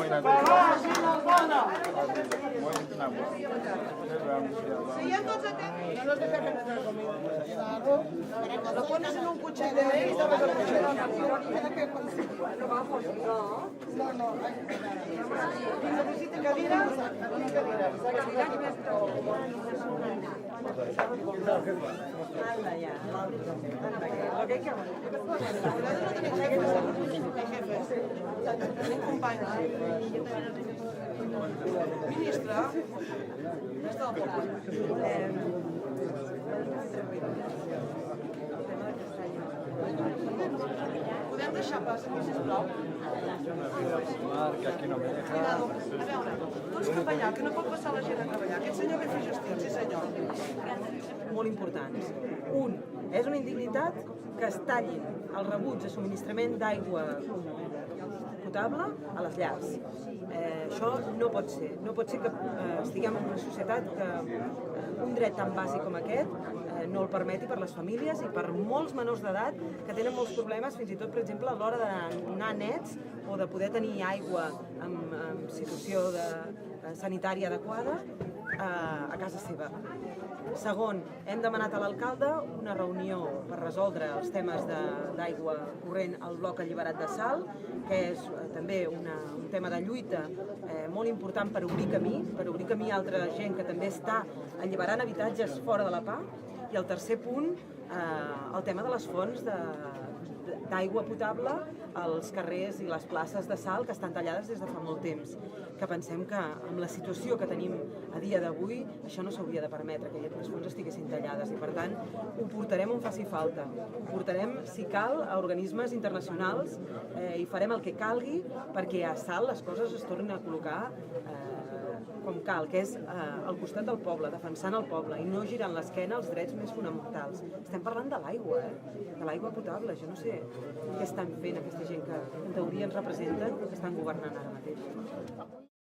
Si ya tots atentos, no nos deja penetrar conmigo. Claro. Lo pones en un cuchillo de ahí y dabas el cuchillo. No vamos, no. No. Si necesita cadira, aquí cadira. Anda ya. Lo que hay que hacer. Tenim companys. Ministre, és del poble. Podem deixar pas aquí, sisplau? Que aquí no me deja. A veure, tu ets capellà, que no pot passar la gent a treballar. Aquest senyor ve a fer gestió, sí senyor. Molt importants. Un, és una indignitat que es tallin els rebuts de subministrament d'aigua potable a les llars. Això no pot ser. No pot ser que estiguem en una societat que un dret tan bàsic com aquest no el permeti per les famílies i per molts menors d'edat que tenen molts problemes, fins i tot, per exemple, a l'hora d'anar nets o de poder tenir aigua en situació sanitària adequada a casa seva. Segon, hem demanat a l'alcalde una reunió per resoldre els temes d'aigua corrent al bloc alliberat de Salt, que és també un tema de lluita molt important per obrir camí a altra gent que també està alliberant habitatges fora de la PA. I el tercer punt, el tema de les fonts d'aigua potable als carrers i les places de Salt que estan tallades des de fa molt temps. Que pensem que amb la situació que tenim a dia d'avui això no s'hauria de permetre, que les fonts estiguessin tallades i per tant ho portarem on faci falta. Ho portarem, si cal, a organismes internacionals i farem el que calgui perquè a Salt les coses es tornin a col·locar com cal, que és al costat del poble, defensant el poble i no girant l'esquena als drets més fonamentals. Estem parlant de l'aigua, de l'aigua potable. Jo no sé què estan fent aquesta gent que en teoria ens representen, que estan governant ara mateix.